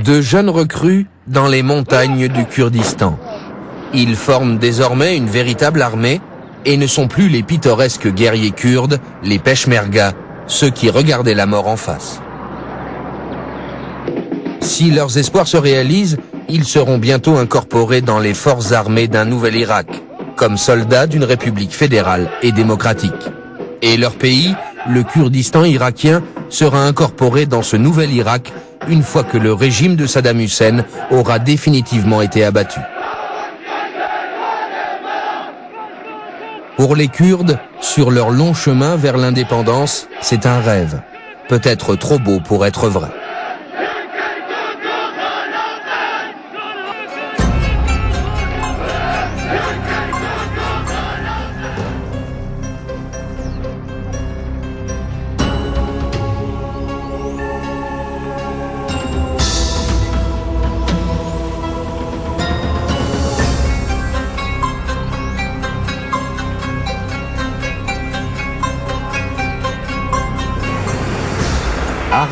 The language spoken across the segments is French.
De jeunes recrues dans les montagnes du Kurdistan. Ils forment désormais une véritable armée et ne sont plus les pittoresques guerriers kurdes, les peshmerga, ceux qui regardaient la mort en face. Si leurs espoirs se réalisent, ils seront bientôt incorporés dans les forces armées d'un nouvel Irak, comme soldats d'une république fédérale et démocratique. Et leur pays, le Kurdistan irakien, sera incorporé dans ce nouvel Irak une fois que le régime de Saddam Hussein aura définitivement été abattu. Pour les Kurdes, sur leur long chemin vers l'indépendance, c'est un rêve, peut-être trop beau pour être vrai.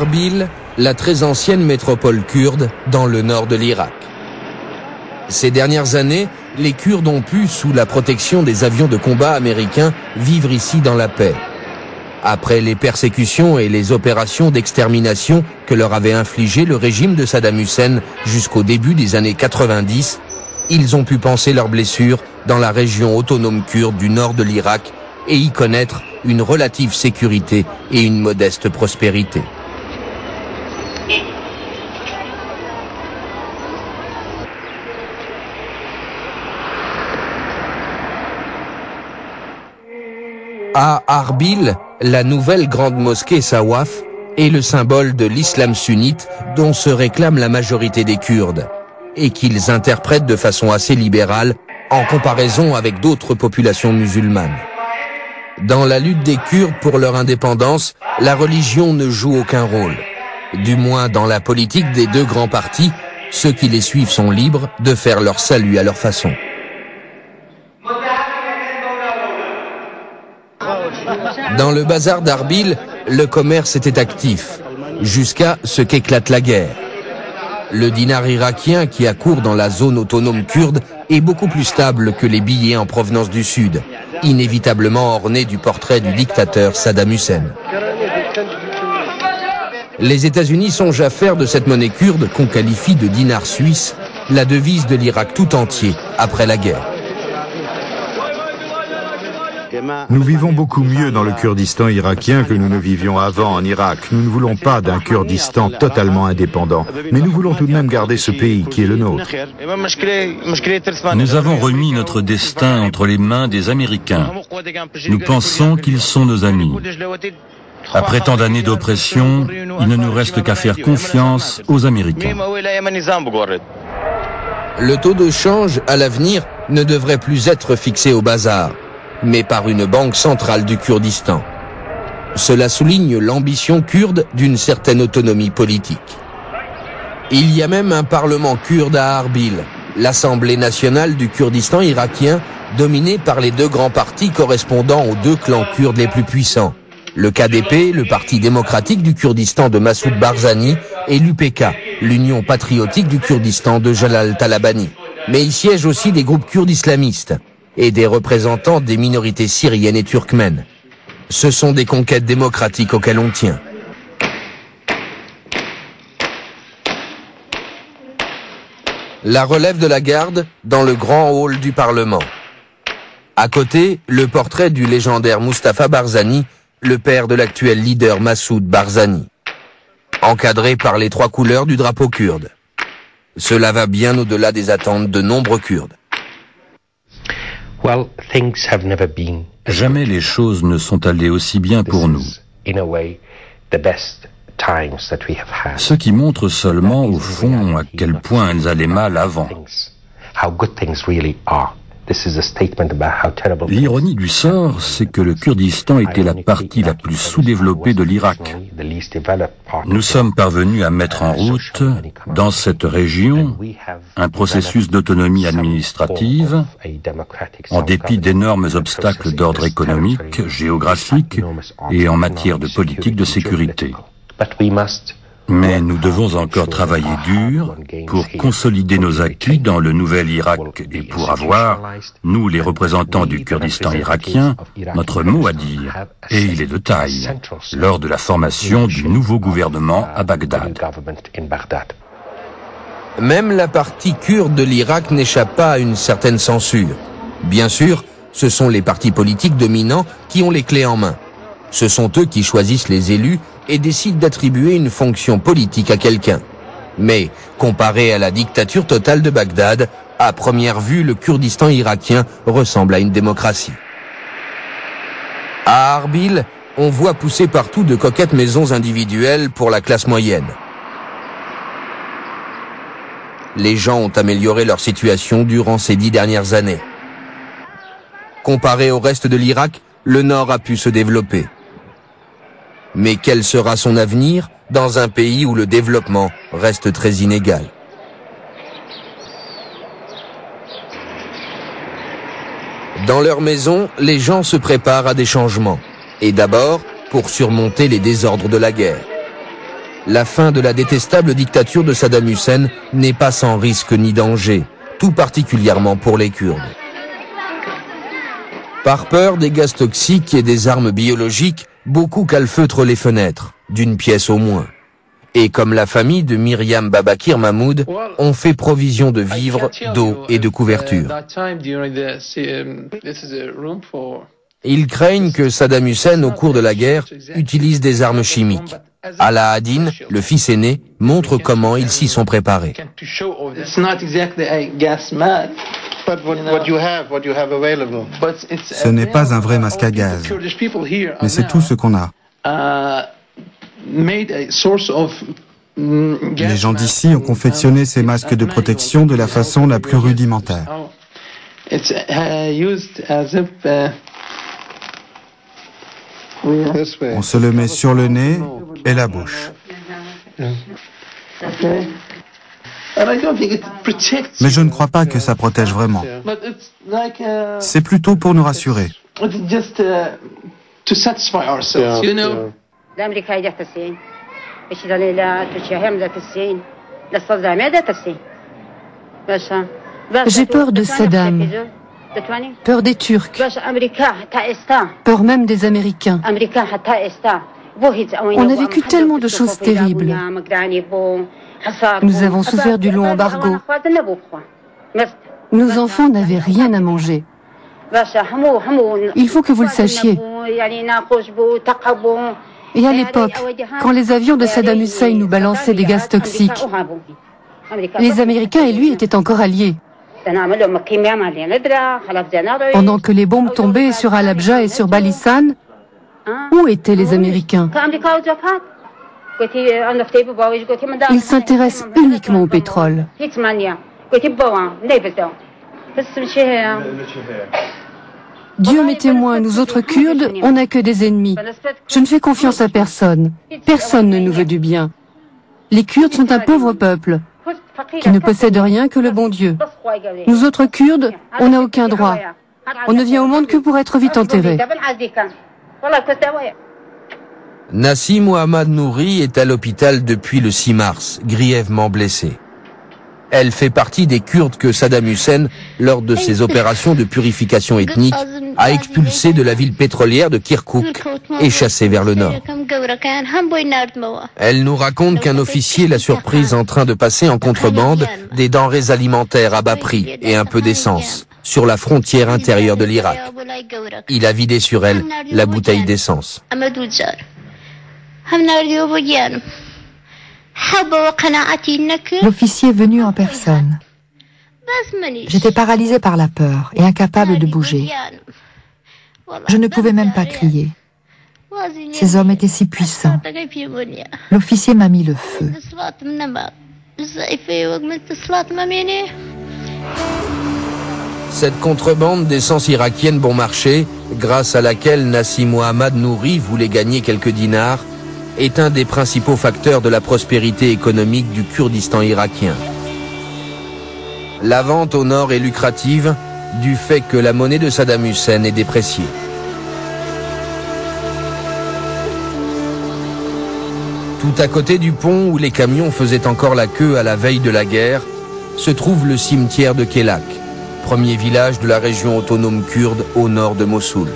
Arbil, la très ancienne métropole kurde dans le nord de l'Irak. Ces dernières années, les Kurdes ont pu, sous la protection des avions de combat américains, vivre ici dans la paix. Après les persécutions et les opérations d'extermination que leur avait infligé le régime de Saddam Hussein jusqu'au début des années 90, ils ont pu panser leurs blessures dans la région autonome kurde du nord de l'Irak et y connaître une relative sécurité et une modeste prospérité. À Arbil, la nouvelle grande mosquée Sawaf est le symbole de l'islam sunnite dont se réclame la majorité des Kurdes et qu'ils interprètent de façon assez libérale en comparaison avec d'autres populations musulmanes. Dans la lutte des Kurdes pour leur indépendance, la religion ne joue aucun rôle. Du moins dans la politique des deux grands partis, ceux qui les suivent sont libres de faire leur salut à leur façon. Dans le bazar d'Arbil, le commerce était actif, jusqu'à ce qu'éclate la guerre. Le dinar irakien qui accourt dans la zone autonome kurde est beaucoup plus stable que les billets en provenance du sud, inévitablement ornés du portrait du dictateur Saddam Hussein. Les États-Unis songent à faire de cette monnaie kurde, qu'on qualifie de dinar suisse, la devise de l'Irak tout entier après la guerre. Nous vivons beaucoup mieux dans le Kurdistan irakien que nous ne vivions avant en Irak. Nous ne voulons pas d'un Kurdistan totalement indépendant, mais nous voulons tout de même garder ce pays qui est le nôtre. Nous avons remis notre destin entre les mains des Américains. Nous pensons qu'ils sont nos amis. Après tant d'années d'oppression, il ne nous reste qu'à faire confiance aux Américains. Le taux de change, à l'avenir, ne devrait plus être fixé au bazar, mais par une banque centrale du Kurdistan. Cela souligne l'ambition kurde d'une certaine autonomie politique. Il y a même un parlement kurde à Arbil, l'Assemblée nationale du Kurdistan irakien, dominée par les deux grands partis correspondant aux deux clans kurdes les plus puissants, le KDP, le Parti démocratique du Kurdistan de Massoud Barzani, et l'UPK, l'Union patriotique du Kurdistan de Jalal Talabani. Mais y siègent aussi des groupes kurdes islamistes et des représentants des minorités syriennes et turkmènes. Ce sont des conquêtes démocratiques auxquelles on tient. La relève de la garde dans le grand hall du Parlement. À côté, le portrait du légendaire Mustafa Barzani, le père de l'actuel leader Massoud Barzani, encadré par les trois couleurs du drapeau kurde. Cela va bien au-delà des attentes de nombreux Kurdes. Jamais les choses ne sont allées aussi bien pour nous. Ce qui montre seulement, au fond, à quel point elles allaient mal avant. L'ironie du sort, c'est que le Kurdistan était la partie la plus sous-développée de l'Irak. Nous sommes parvenus à mettre en route, dans cette région, un processus d'autonomie administrative, en dépit d'énormes obstacles d'ordre économique, géographique et en matière de politique de sécurité. Mais nous devons encore travailler dur pour consolider nos acquis dans le nouvel Irak et pour avoir, nous les représentants du Kurdistan irakien, notre mot à dire. Et il est de taille, lors de la formation du nouveau gouvernement à Bagdad. Même la partie kurde de l'Irak n'échappe pas à une certaine censure. Bien sûr, ce sont les partis politiques dominants qui ont les clés en main. Ce sont eux qui choisissent les élus et décident d'attribuer une fonction politique à quelqu'un. Mais, comparé à la dictature totale de Bagdad, à première vue, le Kurdistan irakien ressemble à une démocratie. À Arbil, on voit pousser partout de coquettes maisons individuelles pour la classe moyenne. Les gens ont amélioré leur situation durant ces 10 dernières années. Comparé au reste de l'Irak, le Nord a pu se développer. Mais quel sera son avenir dans un pays où le développement reste très inégal? Dans leur maison, les gens se préparent à des changements. Et d'abord, pour surmonter les désordres de la guerre. La fin de la détestable dictature de Saddam Hussein n'est pas sans risque ni danger, tout particulièrement pour les Kurdes. Par peur des gaz toxiques et des armes biologiques, beaucoup calfeutrent les fenêtres, d'une pièce au moins. Et comme la famille de Myriam Babakir Mahmoud, ont fait provision de vivres, d'eau et de couverture. Ils craignent que Saddam Hussein, au cours de la guerre, utilise des armes chimiques. Alaa-ad-Din, le fils aîné, montre comment ils s'y sont préparés. Ce n'est pas un vrai masque à gaz, mais c'est tout ce qu'on a. Les gens d'ici ont confectionné ces masques de protection de la façon la plus rudimentaire. On se le met sur le nez et la bouche. Mais je ne crois pas que ça protège vraiment. C'est plutôt pour nous rassurer. J'ai peur de Saddam, peur des Turcs, peur même des Américains. On a vécu tellement de choses terribles. Nous avons souffert du long embargo. Nos enfants n'avaient rien à manger. Il faut que vous le sachiez. Et à l'époque, quand les avions de Saddam Hussein nous balançaient des gaz toxiques, les Américains et lui étaient encore alliés. Pendant que les bombes tombaient sur Halabja et sur Balissan, où étaient les Américains? Ils s'intéressent uniquement au pétrole. Dieu m'est témoin, nous autres Kurdes, on n'a que des ennemis. Je ne fais confiance à personne. Personne ne nous veut du bien. Les Kurdes sont un pauvre peuple qui ne possède rien que le bon Dieu. Nous autres Kurdes, on n'a aucun droit. On ne vient au monde que pour être vite enterré. Nassim Mohammad Nouri est à l'hôpital depuis le 6 mars, grièvement blessée. Elle fait partie des Kurdes que Saddam Hussein, lors de ses opérations de purification ethnique, a expulsés de la ville pétrolière de Kirkouk et chassés vers le nord. Elle nous raconte qu'un officier l'a surprise en train de passer en contrebande des denrées alimentaires à bas prix et un peu d'essence sur la frontière intérieure de l'Irak. Il a vidé sur elle la bouteille d'essence. L'officier est venu en personne. J'étais paralysée par la peur et incapable de bouger. Je ne pouvais même pas crier. Ces hommes étaient si puissants. L'officier m'a mis le feu. Cette contrebande d'essence irakienne bon marché, grâce à laquelle Nassim Mohammad Nouri voulait gagner quelques dinars, est un des principaux facteurs de la prospérité économique du Kurdistan irakien. La vente au nord est lucrative du fait que la monnaie de Saddam Hussein est dépréciée. Tout à côté du pont où les camions faisaient encore la queue à la veille de la guerre, se trouve le cimetière de Kelak, premier village de la région autonome kurde au nord de Mossoul.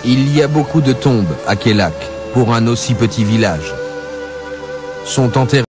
Il y a beaucoup de tombes à Kelak pour un aussi petit village. Sont enterrés